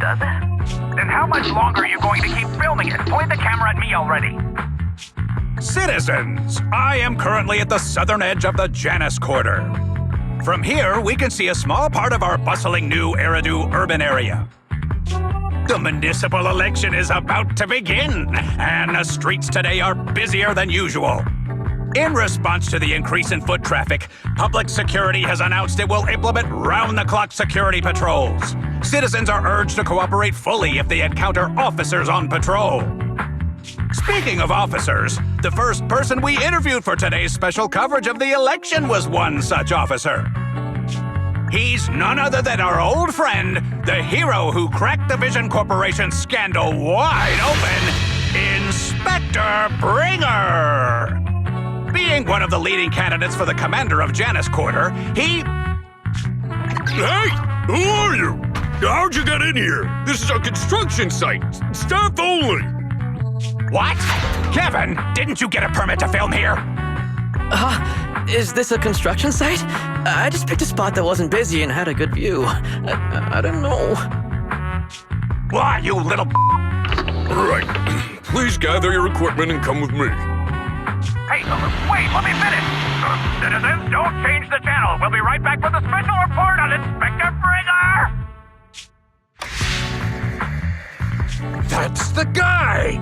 does it? Then how much longer are you going to keep filming it? Point the camera at me already. Citizens, I am currently at the southern edge of the Janus Quarter. From here, we can see a small part of our bustling new Eridu urban area. The municipal election is about to begin, and the streets today are busier than usual. In response to the increase in foot traffic, public security has announced it will implement round-the-clock security patrols. Citizens are urged to cooperate fully if they encounter officers on patrol. Speaking of officers, the first person we interviewed for today's special coverage of the election was one such officer. He's none other than our old friend, the hero who cracked the Vision Corporation scandal wide open, Inspector Bringer. Being one of the leading candidates for the commander of Janus Quarter, he... Hey! Who are you? How'd you get in here? This is a construction site. Staff only. What? Kevin, didn't you get a permit to film here? Is this a construction site? I just picked a spot that wasn't busy and had a good view. I don't know. Why, you little... All right. Please gather your equipment and come with me. Hey, wait, let me finish. Citizens, don't change the channel. We'll be right back with a special report on Inspector Bringer. That's the guy!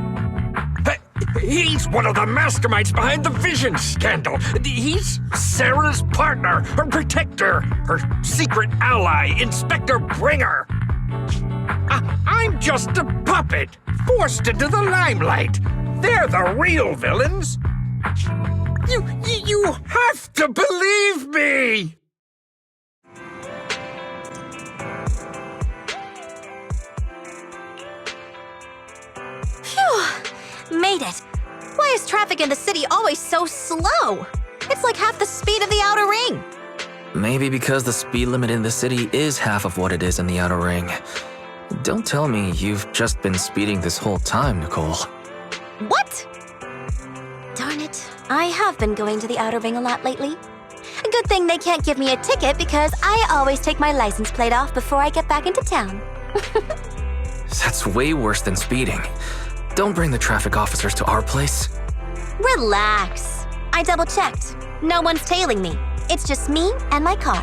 He's one of the masterminds behind the Vision scandal. He's Sarah's partner, her protector, her secret ally, Inspector Bringer. I'm just a puppet, forced into the limelight. They're the real villains. You have to believe me! Phew! Made it. Why is traffic in the city always so slow? It's like half the speed of the outer ring. Maybe because the speed limit in the city is half of what it is in the outer ring. Don't tell me you've just been speeding this whole time, Nicole. What? Darn it. I have been going to the outer ring a lot lately. A good thing they can't give me a ticket because I always take my license plate off before I get back into town. That's way worse than speeding. Don't bring the traffic officers to our place. Relax. I double-checked. No one's tailing me. It's just me and my car.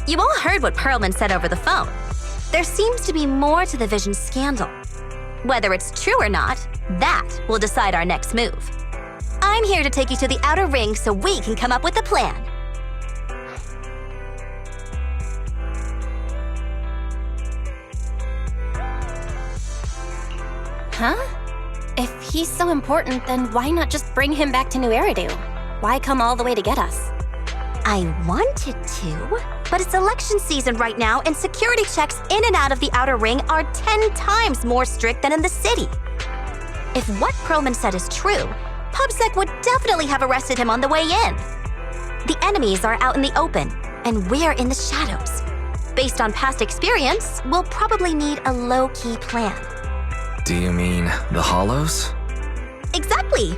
You all heard what Perlman said over the phone. There seems to be more to the Vision scandal. Whether it's true or not, that will decide our next move. I'm here to take you to the outer ring so we can come up with a plan. Huh? If he's so important, then why not just bring him back to New Eridu? Why come all the way to get us? I wanted to, but it's election season right now and security checks in and out of the outer ring are 10 times more strict than in the city. If what Perlman said is true, PubSec would definitely have arrested him on the way in. The enemies are out in the open, and we're in the shadows. Based on past experience, we'll probably need a low-key plan. Do you mean the Hollows? Exactly!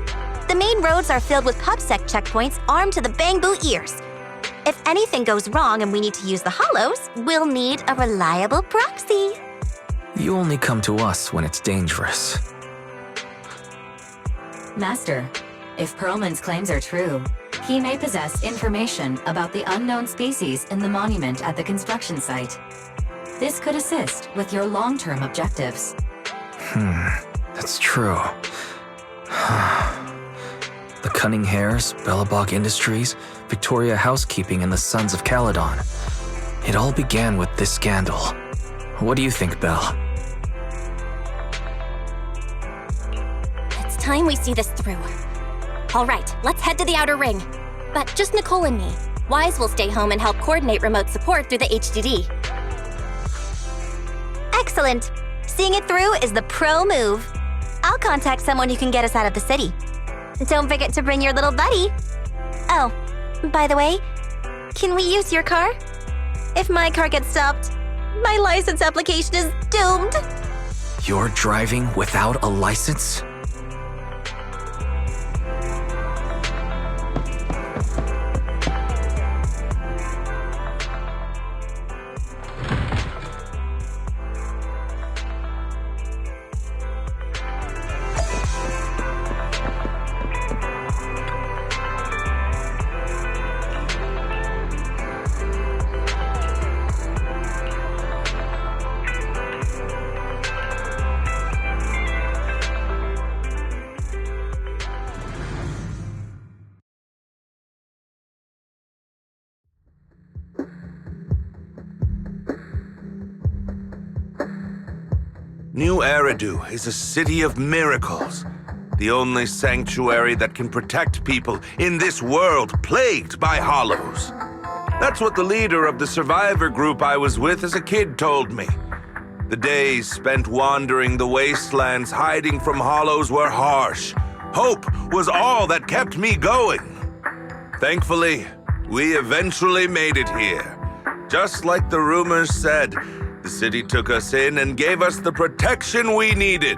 The main roads are filled with PubSec checkpoints armed to the bang-boo ears. If anything goes wrong and we need to use the Hollows, we'll need a reliable proxy. You only come to us when it's dangerous. Master, if Perlman's claims are true, he may possess information about the unknown species in the monument at the construction site. This could assist with your long-term objectives. That's true. The Cunning Hares, Bellabog Industries, Victoria Housekeeping, and the Sons of Caledon. It all began with this scandal. What do you think, Belle? It's time we see this through. All right, let's head to the outer ring. But just Nicole and me. Wise will stay home and help coordinate remote support through the HDD. Excellent. Seeing it through is the pro move. I'll contact someone who can get us out of the city. Don't forget to bring your little buddy. Oh, by the way, can we use your car? If my car gets stopped, my license application is doomed. You're driving without a license? New Eridu is a city of miracles. The only sanctuary that can protect people in this world plagued by hollows. That's what the leader of the survivor group I was with as a kid told me. The days spent wandering the wastelands hiding from hollows were harsh. Hope was all that kept me going. Thankfully, we eventually made it here. Just like the rumors said, the city took us in and gave us the protection we needed.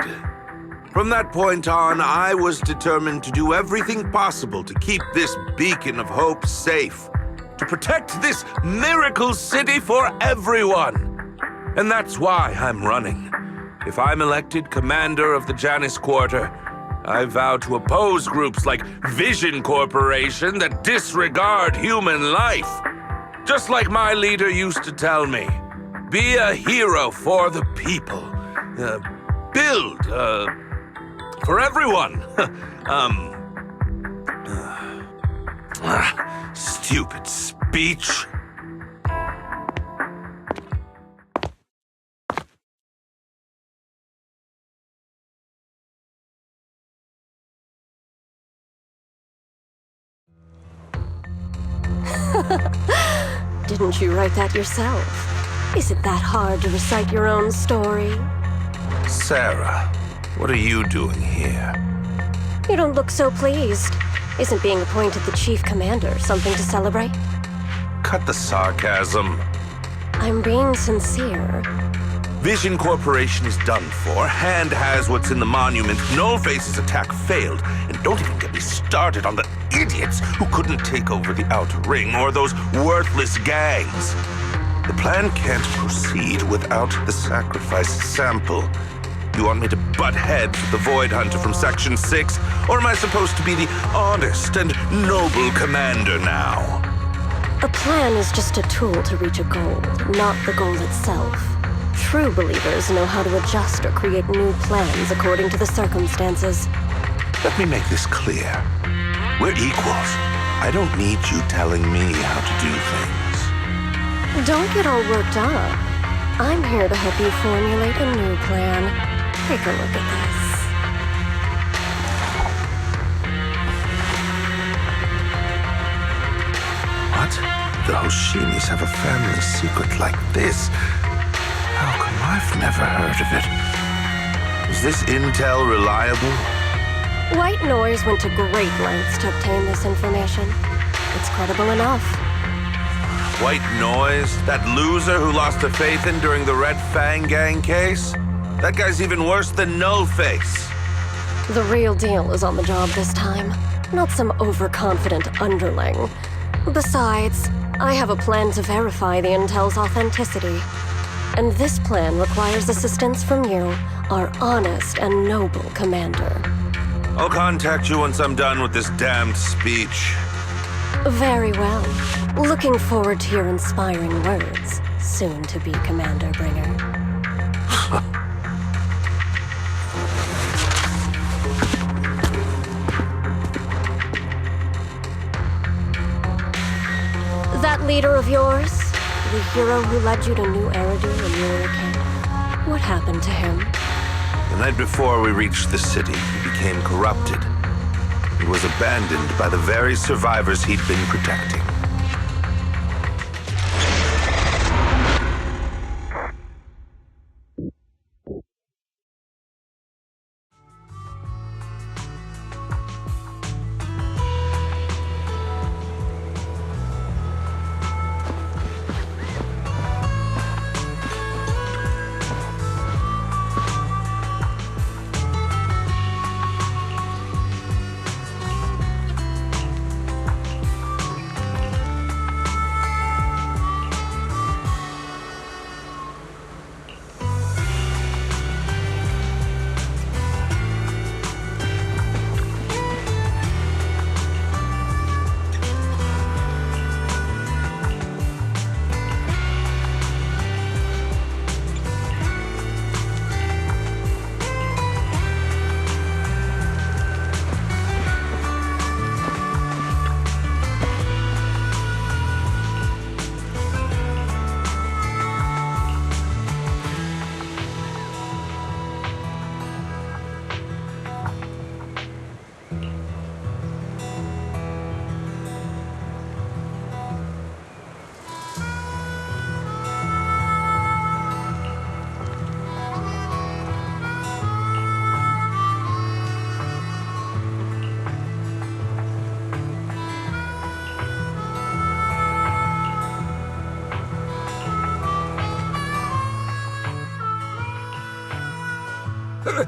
From that point on, I was determined to do everything possible to keep this beacon of hope safe, to protect this miracle city for everyone. And that's why I'm running. If I'm elected commander of the Janus Quarter, I vow to oppose groups like Vision Corporation that disregard human life. Just like my leader used to tell me, be a hero for the people. Build, for everyone. Stupid speech. Didn't you write that yourself? Is it that hard to recite your own story? Sarah, what are you doing here? You don't look so pleased. Isn't being appointed the chief commander something to celebrate? Cut the sarcasm. I'm being sincere. Vision Corporation is done for. Hand has what's in the monument. Nullface's attack failed. And don't even get me started on the idiots who couldn't take over the Outer Ring or those worthless gangs. The plan can't proceed without the sacrifice sample. You want me to butt heads with the Void Hunter from Section 6? Or am I supposed to be the honest and noble commander now? A plan is just a tool to reach a goal, not the goal itself. True believers know how to adjust or create new plans according to the circumstances. Let me make this clear. We're equals. I don't need you telling me how to do things. Don't get all worked up. I'm here to help you formulate a new plan. Take a look at this. What? The Hoshimis have a family secret like this? How come I've never heard of it? Is this intel reliable? White Noise went to great lengths to obtain this information. It's credible enough. White Noise? That loser who lost a faith in during the Red Fang Gang case? That guy's even worse than Nullface. The real deal is on the job this time, not some overconfident underling. Besides, I have a plan to verify the intel's authenticity. And this plan requires assistance from you, our honest and noble commander. I'll contact you once I'm done with this damned speech. Very well. Looking forward to your inspiring words, soon to be Commander Bringer. That leader of yours, the hero who led you to New Eridu when you were a kid, what happened to him? The night before we reached the city, he became corrupted. He was abandoned by the very survivors he'd been protecting.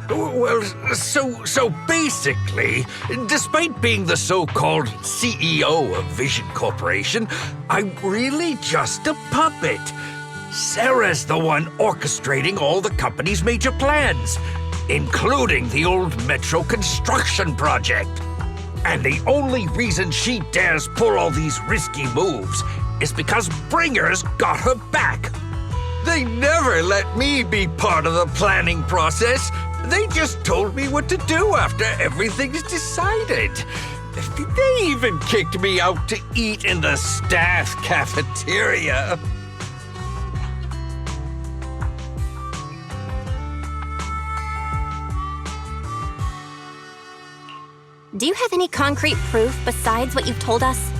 Well, so basically, despite being the so-called CEO of Vision Corporation, I'm really just a puppet. Sarah's the one orchestrating all the company's major plans, including the old metro construction project. And the only reason she dares pull all these risky moves is because Bringer's got her back. They never let me be part of the planning process. They just told me what to do after everything's decided. They even kicked me out to eat in the staff cafeteria. Do you have any concrete proof besides what you've told us?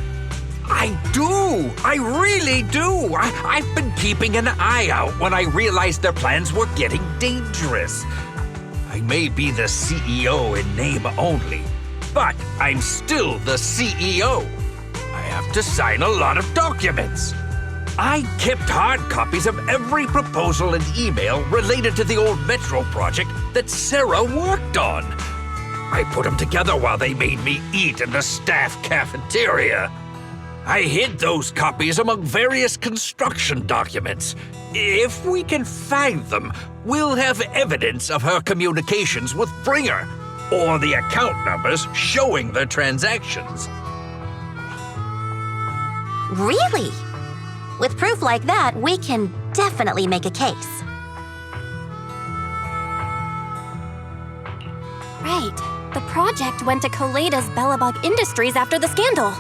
I do! I really do! I've been keeping an eye out when I realized their plans were getting dangerous. I may be the CEO in name only, but I'm still the CEO. I have to sign a lot of documents. I kept hard copies of every proposal and email related to the old metro project that Sarah worked on. I put them together while they made me eat in the staff cafeteria. I hid those copies among various construction documents. If we can find them, we'll have evidence of her communications with Bringer, or the account numbers showing the transactions. Really? With proof like that, we can definitely make a case. Right. The project went to Koleda's Bellabog Industries after the scandal.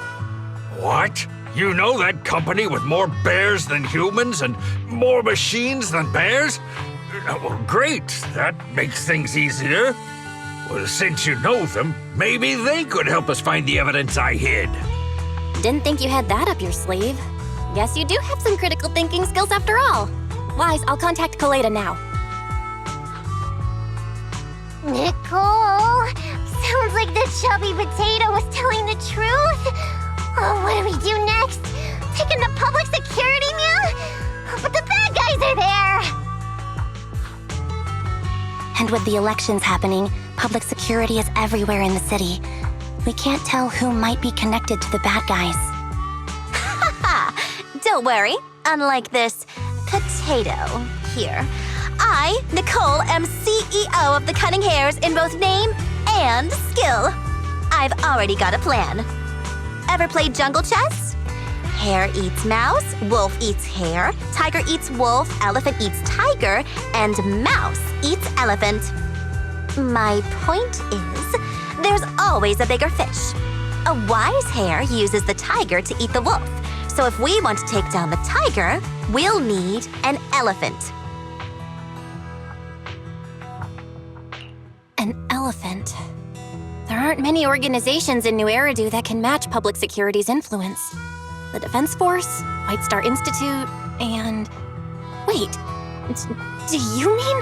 What? You know that company with more bears than humans and more machines than bears? Well, great. That makes things easier. Well, since you know them, maybe they could help us find the evidence I hid. Didn't think you had that up your sleeve. Guess you do have some critical thinking skills after all. Wise, I'll contact Koleda now. Nicole, sounds like the chubby potato was telling the truth. Oh, what do we do next? Take him to public security, man? But the bad guys are there! And with the elections happening, public security is everywhere in the city. We can't tell who might be connected to the bad guys. Don't worry. Unlike this potato here, I, Nicole, am CEO of the Cunning Hares in both name and skill. I've already got a plan. Ever played jungle chess? Hare eats mouse, wolf eats hare, tiger eats wolf, elephant eats tiger, and mouse eats elephant. My point is, there's always a bigger fish. A wise hare uses the tiger to eat the wolf. So if we want to take down the tiger, we'll need an elephant. An elephant. There aren't many organizations in New Eridu that can match public security's influence. The Defense Force, White Star Institute, and... Wait, do you mean?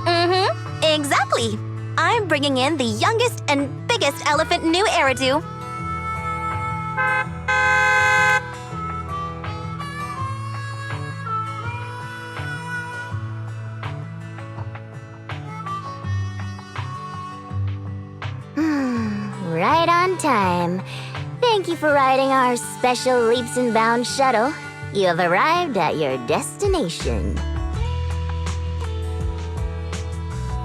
Mm-hmm, exactly. I'm bringing in the youngest and biggest elephant in New Eridu. Right on time. Thank you for riding our special leaps and bounds shuttle. You have arrived at your destination.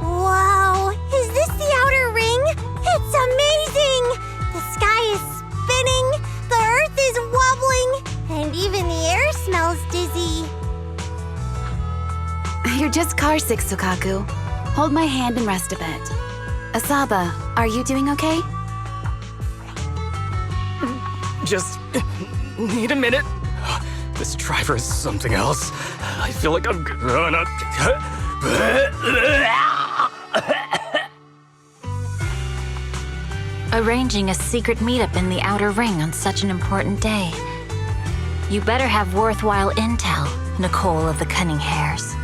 Wow, is this the outer ring? It's amazing! The sky is spinning, the earth is wobbling, and even the air smells dizzy. You're just carsick, Sukaku. Hold my hand and rest a bit. Asaba, are you doing okay? Just need a minute. This driver is something else. I feel like I'm gonna... Arranging a secret meetup in the Outer Ring on such an important day. You better have worthwhile intel, Nicole of the Cunning Hares.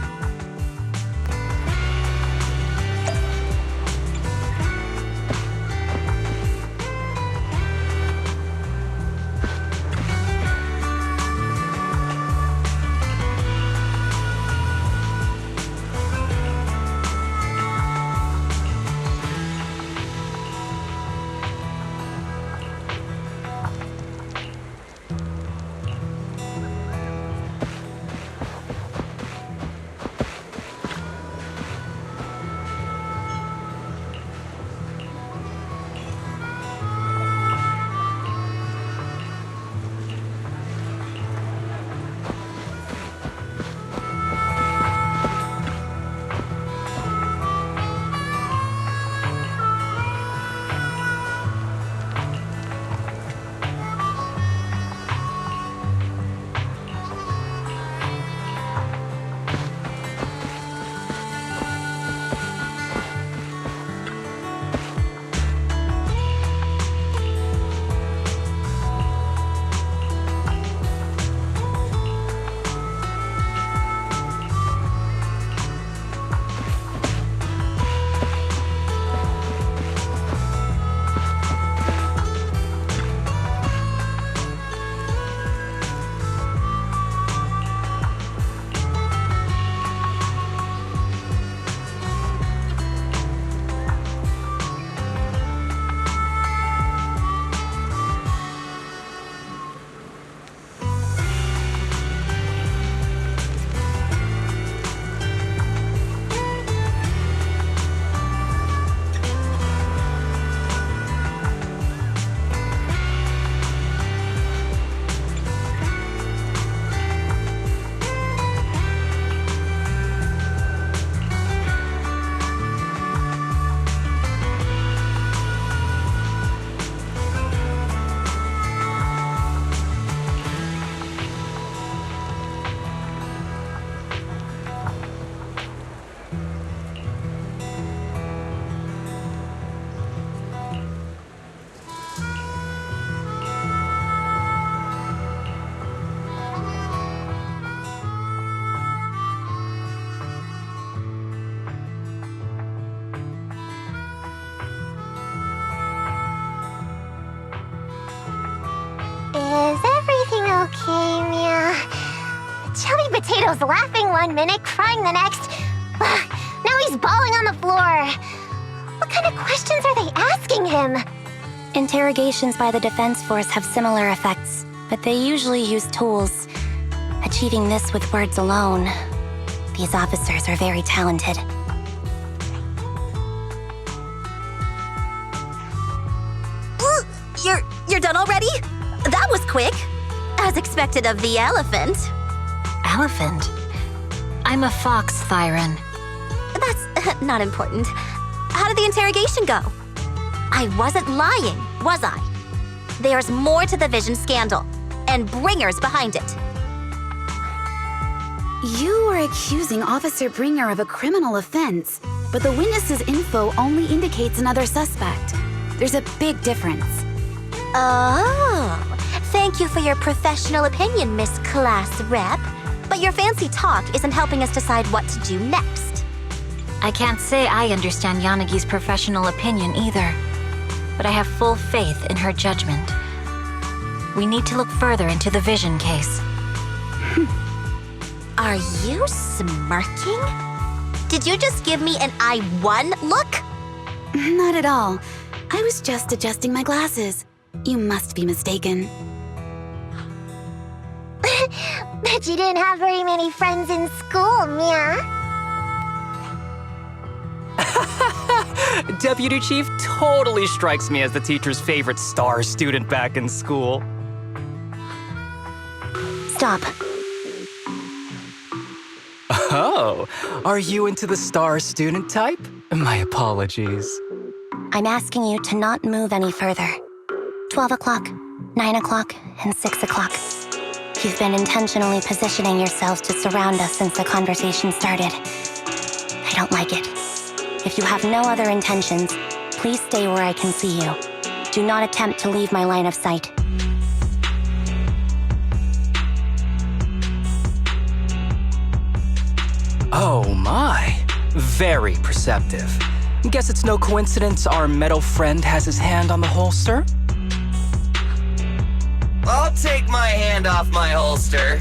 Potato's laughing one minute, crying the next. Now he's bawling on the floor. What kind of questions are they asking him? Interrogations by the defense force have similar effects, but they usually use tools. Achieving this with words alone. These officers are very talented. You're done already? That was quick. As expected of the elephant. Elephant? I'm a fox, Thyron. That's not important. How did the interrogation go? I wasn't lying, was I? There's more to the Vision scandal, and bringers behind it. You are accusing Officer Bringer of a criminal offense, but the witness's info only indicates another suspect. There's a big difference. Oh, thank you for your professional opinion, Miss Class Rep. But your fancy talk isn't helping us decide what to do next. I can't say I understand Yanagi's professional opinion either, but I have full faith in her judgment. We need to look further into the Vision case. Are you smirking? Did you just give me an I won look? Not at all. I was just adjusting my glasses. You must be mistaken. Bet you didn't have very many friends in school, Mia. Deputy Chief totally strikes me as the teacher's favorite star student back in school. Stop. Oh, are you into the star student type? My apologies. I'm asking you to not move any further. 12 o'clock, 9 o'clock, and 6 o'clock. You've been intentionally positioning yourselves to surround us since the conversation started. I don't like it. If you have no other intentions, please stay where I can see you. Do not attempt to leave my line of sight. Oh my, very perceptive. Guess it's no coincidence our metal friend has his hand on the holster? I'll take my hand off my holster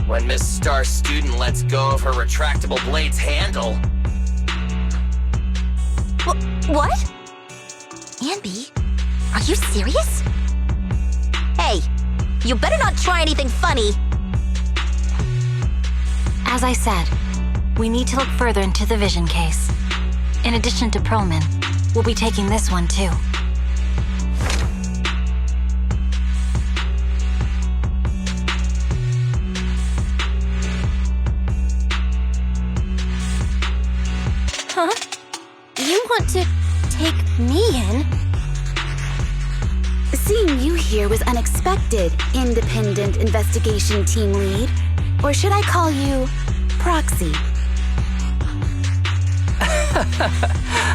when Miss Star Student lets go of her retractable blade's handle. What? Anby, are you serious? Hey, you better not try anything funny. As I said, we need to look further into the Vision case. In addition to Perlman, we'll be taking this one too. Huh? You want to take me in? Seeing you here was unexpected, Independent Investigation Team Lead. Or should I call you Proxy?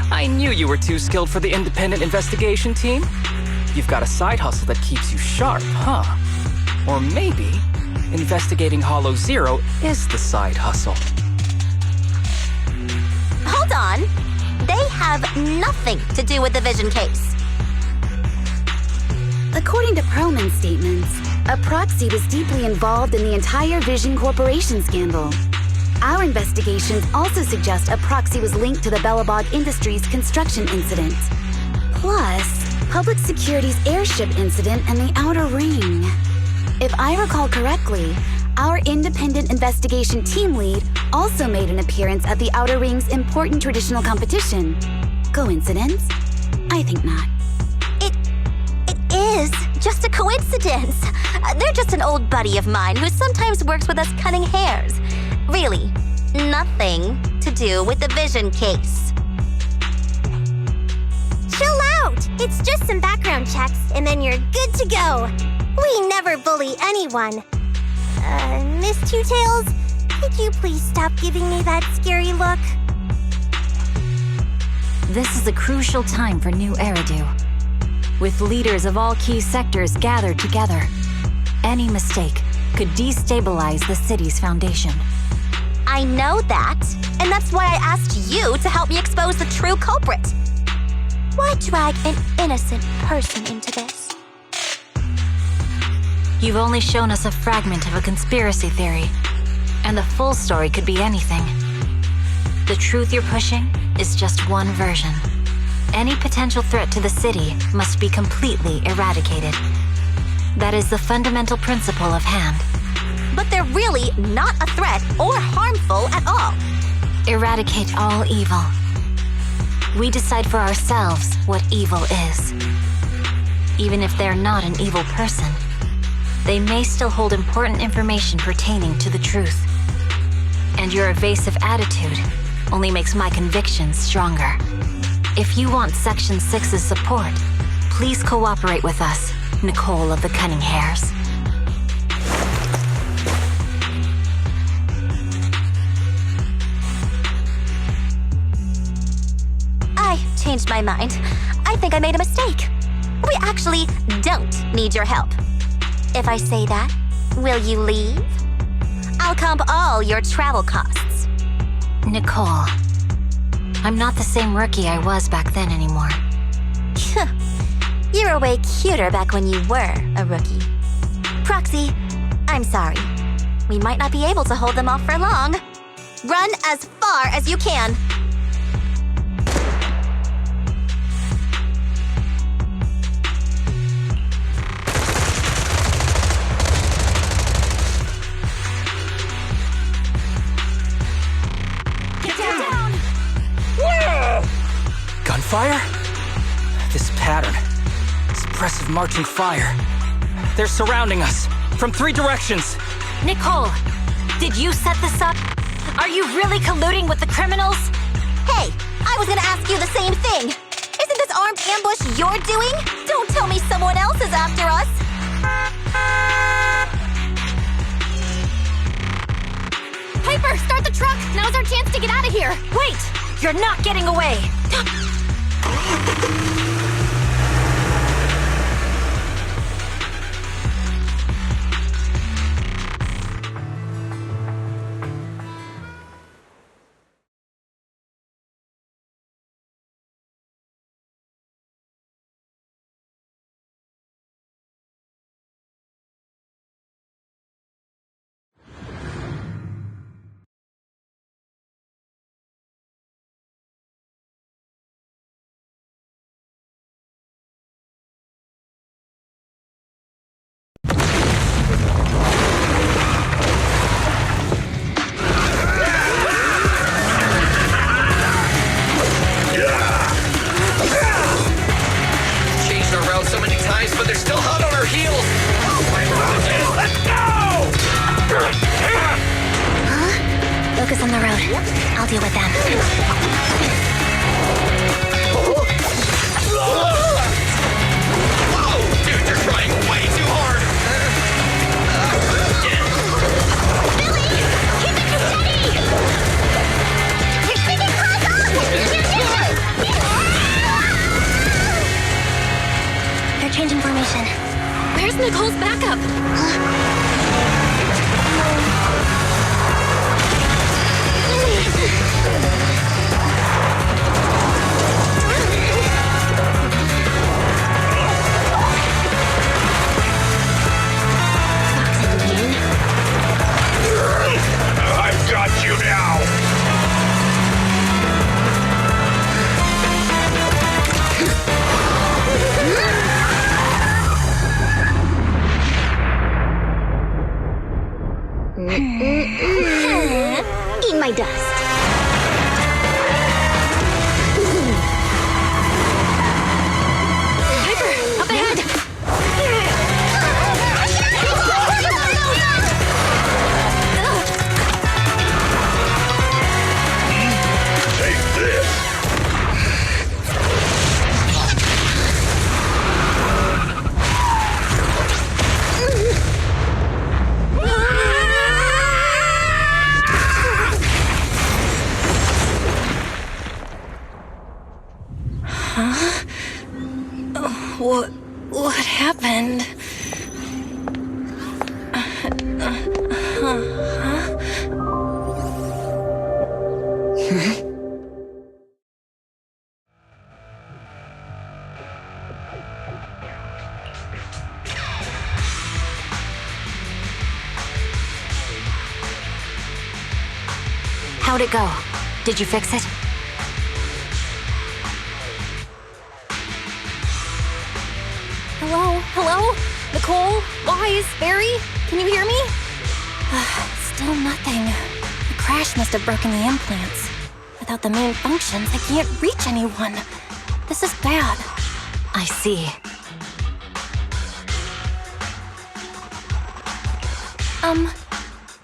I knew you were too skilled for the independent investigation team. You've got a side hustle that keeps you sharp, huh? Or maybe investigating Hollow Zero is the side hustle. Hold on. They have nothing to do with the Vision case. According to Perlman's statements, a proxy was deeply involved in the entire Vision Corporation scandal. Our investigations also suggest a proxy was linked to the Bellabog Industries construction incident. Plus, Public Security's airship incident and the Outer Ring. If I recall correctly, our independent investigation team lead also made an appearance at the Outer Ring's important traditional competition. Coincidence? I think not. It is just a coincidence. They're just an old buddy of mine who sometimes works with us cutting hairs. Really, nothing to do with the Vision case. Chill out! It's just some background checks, and then you're good to go. We never bully anyone. Miss Two-Tails, could you please stop giving me that scary look? This is a crucial time for New Eridu. With leaders of all key sectors gathered together, any mistake could destabilize the city's foundation. I know that, and that's why I asked you to help me expose the true culprit. Why drag an innocent person into this? You've only shown us a fragment of a conspiracy theory, and the full story could be anything. The truth you're pushing is just one version. Any potential threat to the city must be completely eradicated. That is the fundamental principle of Hand. But they're really not a threat or harmful at all. Eradicate all evil. We decide for ourselves what evil is. Even if they're not an evil person, they may still hold important information pertaining to the truth. And your evasive attitude only makes my convictions stronger. If you want Section 6's support, please cooperate with us, Nicole of the Cunning Hairs. I changed my mind. I think I made a mistake. We actually don't need your help. If I say that, will you leave? I'll comp all your travel costs. Nicole, I'm not the same rookie I was back then anymore. You were way cuter back when you were a rookie. Proxy, I'm sorry. We might not be able to hold them off for long. Run as far as you can. Gunfire? This pattern. Suppressive marching fire. They're surrounding us from 3 directions. Nicole, did you set this up? Are you really colluding with the criminals? Hey, I was gonna ask you the same thing. Isn't this armed ambush you're doing? Don't tell me someone else is after us. Piper, start the truck! Now's our chance to get out of here! Wait! You're not getting away! But they're still hot on our heels. Let's go! Focus on the road. I'll deal with them. Whoa! Dude, you're trying way too hard. Billy! Keep it steady! You're sticking close off! They're changing formation. Where's Nicole's backup? I've got you now! Eat my dust. Piper, up ahead! Take this! What happened? How'd it go? Did you fix it? Hello? Hello? Nicole? Wise? Barry? Can you hear me? Still nothing. The crash must have broken the implants. Without the main functions, I can't reach anyone. This is bad. I see.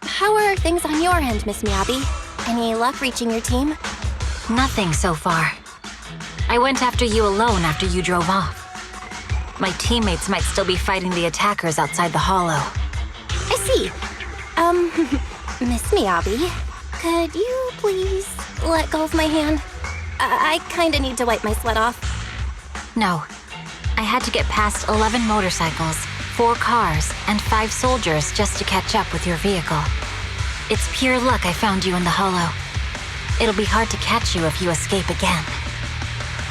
How are things on your end, Miss Miyabi? Any luck reaching your team? Nothing so far. I went after you alone after you drove off. My teammates might still be fighting the attackers outside the hollow. I see. Miss Miyabi, could you please let go of my hand? I kinda need to wipe my sweat off. No. I had to get past 11 motorcycles, 4 cars, and 5 soldiers just to catch up with your vehicle. It's pure luck I found you in the hollow. It'll be hard to catch you if you escape again.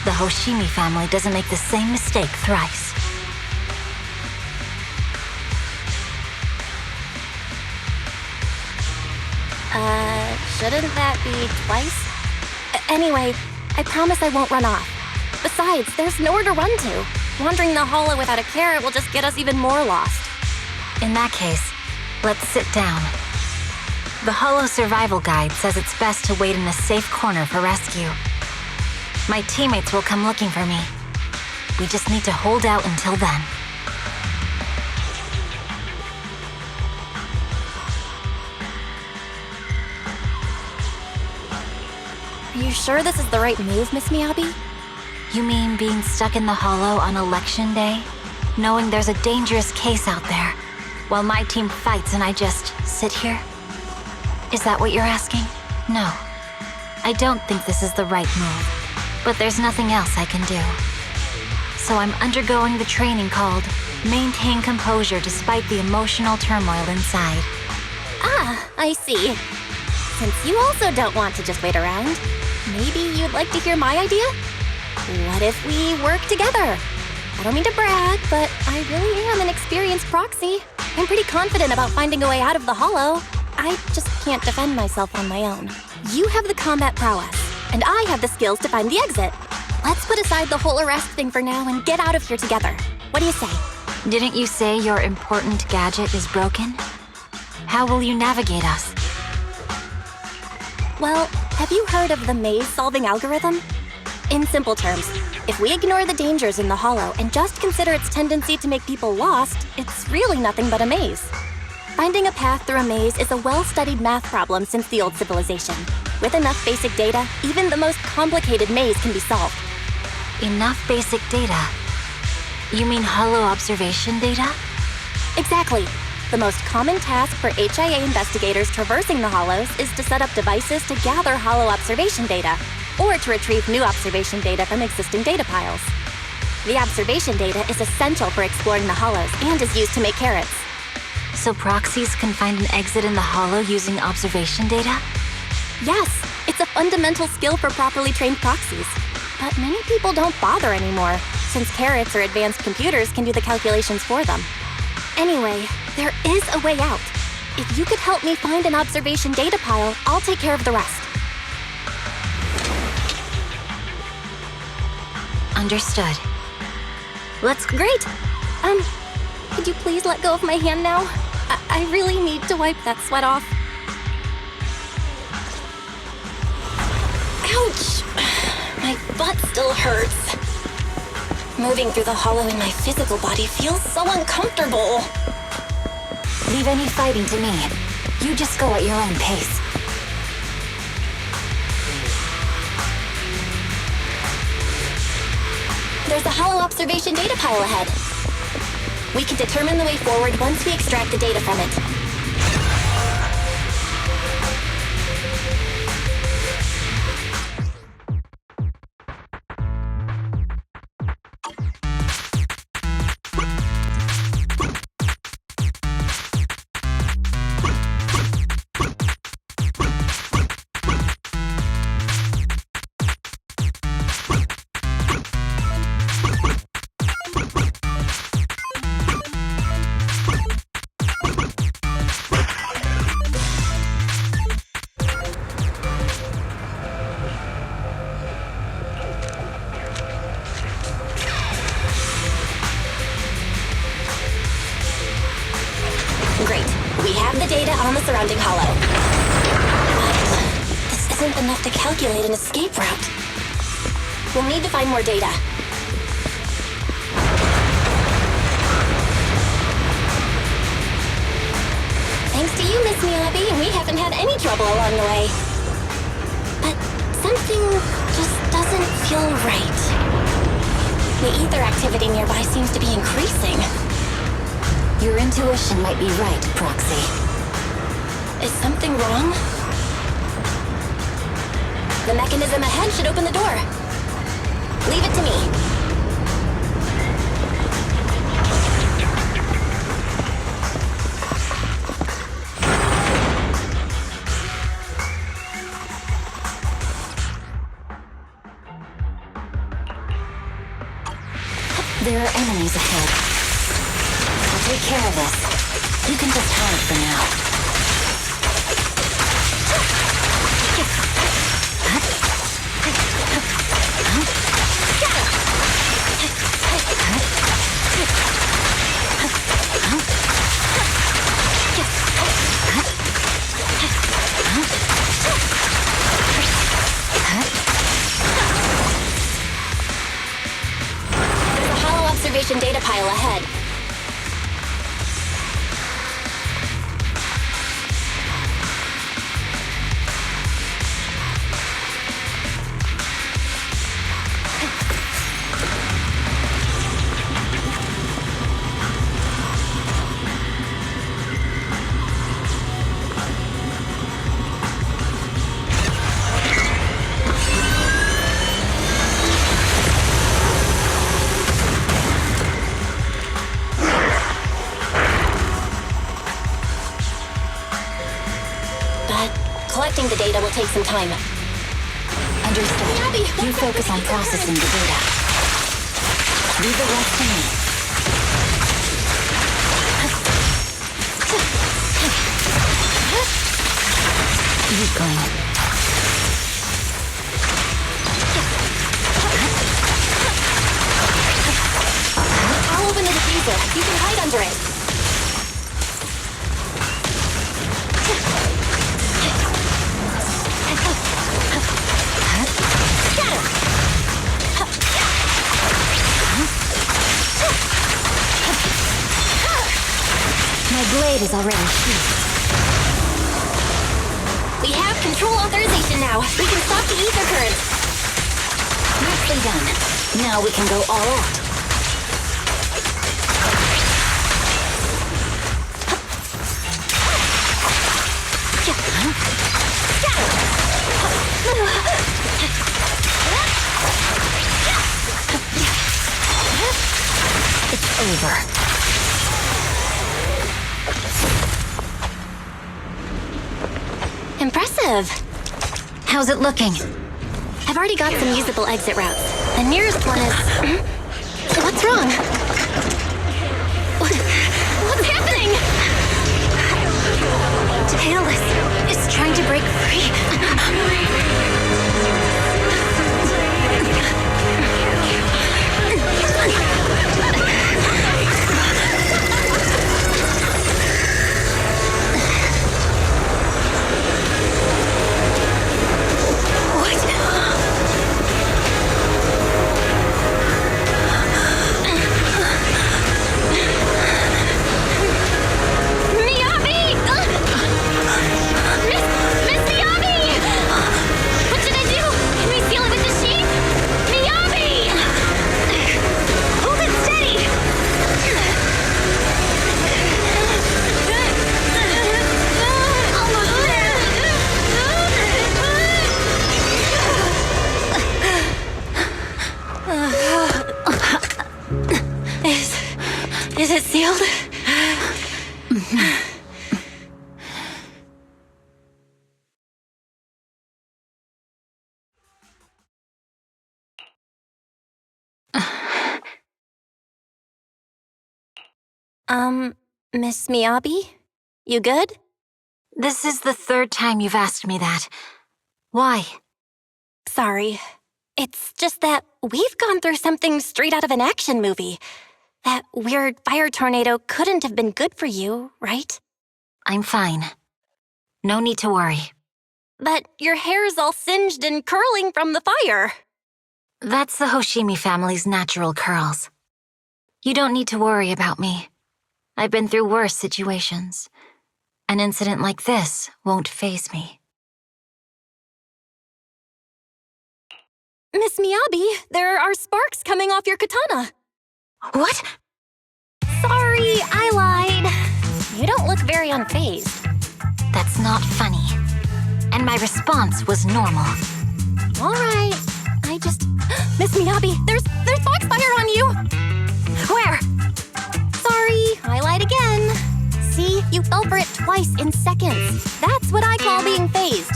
The Hoshimi family doesn't make the same mistake thrice. Shouldn't that be twice? Anyway, I promise I won't run off. Besides, there's nowhere to run to. Wandering the hollow without a carrot will just get us even more lost. In that case, let's sit down. The Hollow Survival Guide says it's best to wait in a safe corner for rescue. My teammates will come looking for me. We just need to hold out until then. Are you sure this is the right move, Miss Miyabi? You mean being stuck in the hollow on election day? Knowing there's a dangerous case out there, while my team fights and I just sit here? Is that what you're asking? No. I don't think this is the right move, but there's nothing else I can do. So I'm undergoing the training called Maintain Composure Despite the Emotional Turmoil Inside. Ah, I see. Since you also don't want to just wait around, maybe you'd like to hear my idea? What if we work together? I don't mean to brag, but I really am an experienced proxy. I'm pretty confident about finding a way out of the hollow. I just can't defend myself on my own. You have the combat prowess, and I have the skills to find the exit. Let's put aside the whole arrest thing for now and get out of here together. What do you say? Didn't you say your important gadget is broken? How will you navigate us? Well, have you heard of the maze-solving algorithm? In simple terms, if we ignore the dangers in the hollow and just consider its tendency to make people lost, it's really nothing but a maze. Finding a path through a maze is a well-studied math problem since the old civilization. With enough basic data, even the most complicated maze can be solved. Enough basic data? You mean hollow observation data? Exactly. The most common task for HIA investigators traversing the hollows is to set up devices to gather hollow observation data, or to retrieve new observation data from existing data piles. The observation data is essential for exploring the hollows and is used to make carrots. So proxies can find an exit in the hollow using observation data? Yes, it's a fundamental skill for properly trained proxies. But many people don't bother anymore, since carrots or advanced computers can do the calculations for them. Anyway, there is a way out. If you could help me find an observation data pile, I'll take care of the rest. Understood. Let's great. Could you please let go of my hand now? I really need to wipe that sweat off. Ouch! My butt still hurts. Moving through the hollow in my physical body feels so uncomfortable. Leave any fighting to me. You just go at your own pace. There's a hollow observation data pile ahead. We can determine the way forward once we extract the data from it. isn't enough to calculate an escape route. We'll need to find more data. Thanks to you, Miss Miyabi, we haven't had any trouble along the way. But something just doesn't feel right. The ether activity nearby seems to be increasing. Your intuition might be right, Proxy. Is something wrong? The mechanism ahead should open the door. Leave it to me. There are enemies ahead. I'll take care of this. You can just hide for now. There's a hollow observation data pile ahead. Collecting the data will take some time. Understood. Miyabi, You focus on processing the data. Leave the rest to me. Keep going. I'll open the diffuser. You can hide under it. My blade is already sheathed. We have control authorization now. We can stop the ether current. Nicely done. Now we can go all out. It's over. Impressive. How's it looking? I've already got some usable exit routes. The nearest one is... What's wrong? What's happening? Tailless is trying to break free. Miyabi! Miss Miyabi! What should I do? Can we seal it with the sheet? Miyabi! Hold it steady! Almost there! Is it sealed? Miss Miyabi? You good? This is the third time you've asked me that. Why? Sorry. It's just that we've gone through something straight out of an action movie. That weird fire tornado couldn't have been good for you, right? I'm fine. No need to worry. But your hair's all singed and curling from the fire. That's the Hoshimi family's natural curls. You don't need to worry about me. I've been through worse situations. An incident like this won't faze me. Miss Miyabi, there are sparks coming off your katana. What? Sorry, I lied. You don't look very unfazed. That's not funny. And my response was normal. All right, I just... Miss Miyabi, there's foxfire on you! Where? Sorry, I lied again. See, you fell for it twice in seconds. That's what I call being phased.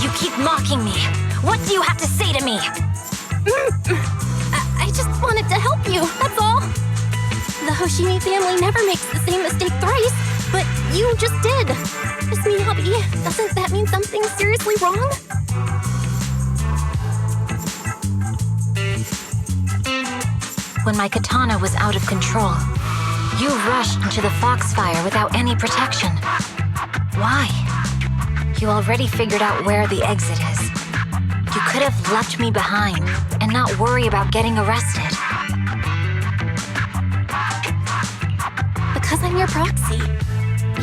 You keep mocking me. What do you have to say to me? I just wanted to help you, that's all. The Hoshimi family never makes the same mistake thrice, but you just did. Miss Miyabi, doesn't that mean something's seriously wrong? When my katana was out of control, you rushed into the foxfire without any protection. Why? You already figured out where the exit is. You could have left me behind and not worry about getting arrested. Because I'm your proxy.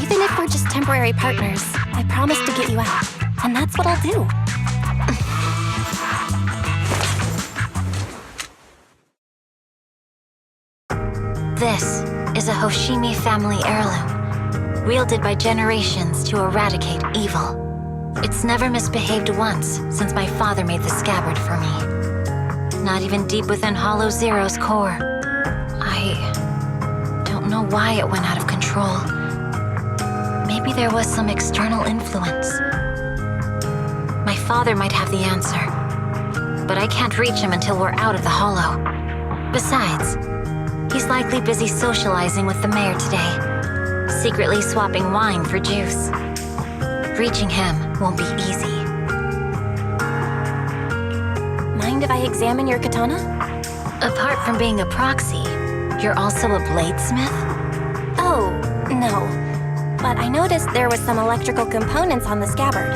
Even if we're just temporary partners, I promise to get you out. And that's what I'll do. This is a Hoshimi family heirloom, wielded by generations to eradicate evil. It's never misbehaved once since my father made the scabbard for me. Not even deep within Hollow Zero's core. I don't know why it went out of control. Maybe there was some external influence. My father might have the answer, but I can't reach him until we're out of the Hollow. Besides, he's likely busy socializing with the mayor today, secretly swapping wine for juice. Reaching him won't be easy. Mind if I examine your katana? Apart from being a proxy, you're also a bladesmith? Oh, no. But I noticed there was some electrical components on the scabbard.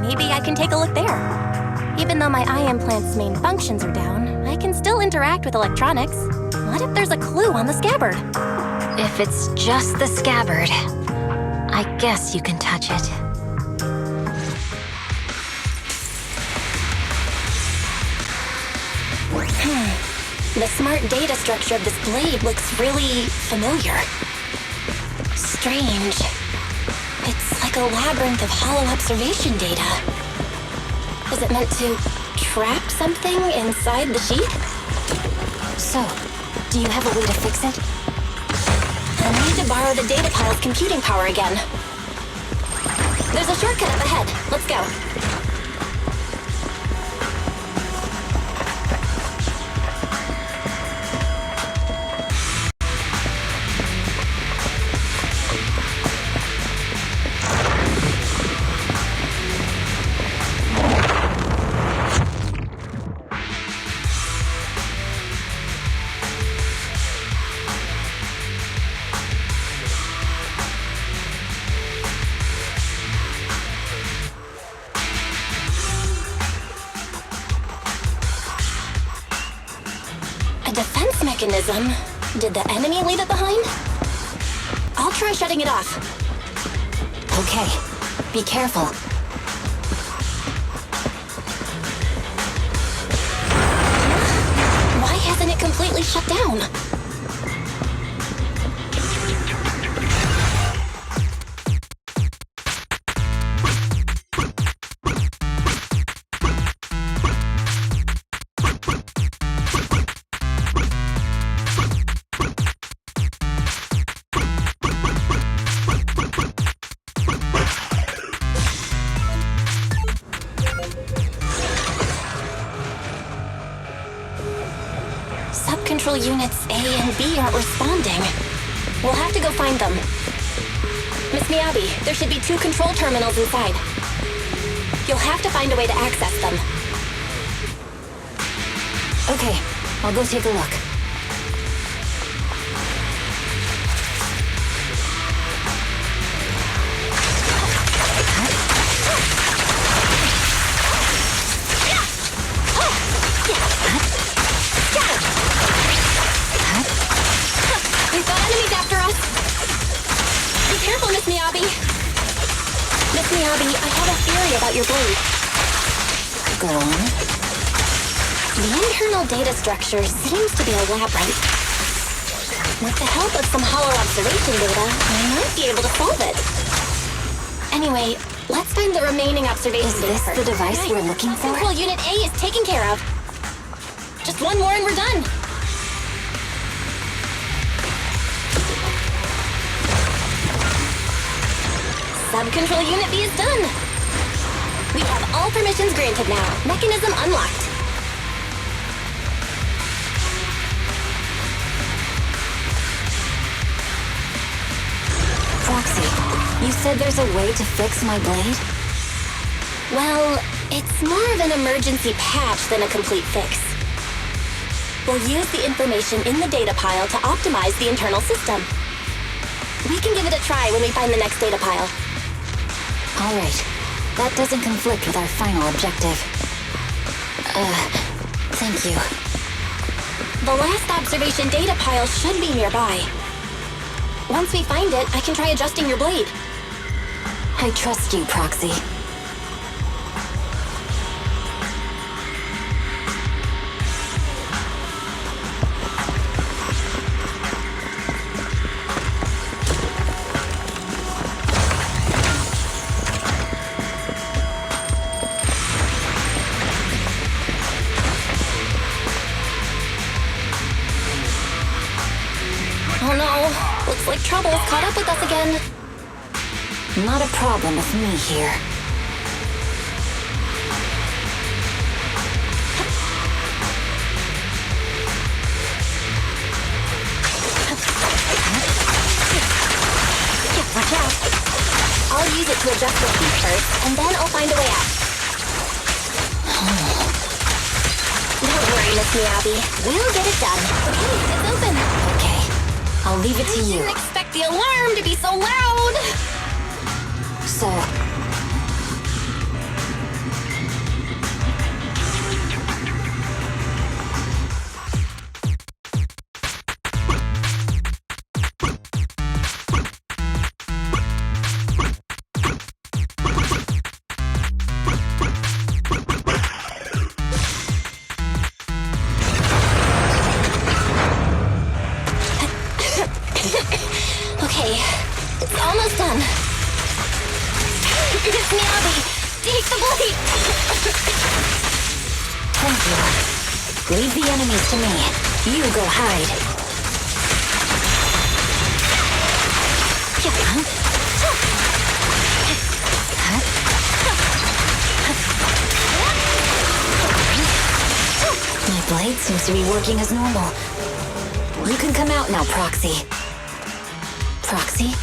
Maybe I can take a look there. Even though my eye implant's main functions are down, I can still interact with electronics. What if there's a clue on the scabbard? If it's just the scabbard, I guess you can touch it. The smart data structure of this blade looks really familiar. Strange. It's like a labyrinth of hollow observation data. Is it meant to trap something inside the sheath? So, do you have a way to fix it? I'll need to borrow the data pile's computing power again. There's a shortcut up ahead. Let's go. Defense mechanism? Did the enemy leave it behind? I'll try shutting it off. Okay, be careful. Why hasn't it completely shut down? Control units A and B aren't responding. We'll have to go find them. Miss Miyabi, there should be 2 control terminals inside. You'll have to find a way to access them. Okay, I'll go take a look. Miyabi, I have a theory about your blade. Go on. The internal data structure seems to be a labyrinth. With the help of some hollow observation data, I might be able to solve it. Anyway, let's find the remaining observation data. Is this the device we're looking for? Control Unit A is taken care of. Just one more and we're done. Sub-Control Unit B is done. We have all permissions granted now. Mechanism unlocked. Proxy, you said there's a way to fix my blade? Well, it's more of an emergency patch than a complete fix. We'll use the information in the data pile to optimize the internal system. We can give it a try when we find the next data pile. All right. That doesn't conflict with our final objective. Thank you. The last observation data pile should be nearby. Once we find it, I can try adjusting your blade. I trust you, Proxy. Oh no, looks like trouble's caught up with us again. Not a problem with me here. Watch out. I'll use it to adjust the heat first, and then I'll find a way out. Don't worry, Miss Miyabi. We'll get it done. Okay, it's open. Okay, I'll leave it to I you. didn't expect the alarm to be so loud. So, Okay, it's almost done. Miss Miyabi, take the blade. thank you. Leave the enemies to me. You go hide. My blade seems to be working as normal. You can come out now, Proxy. Proxy?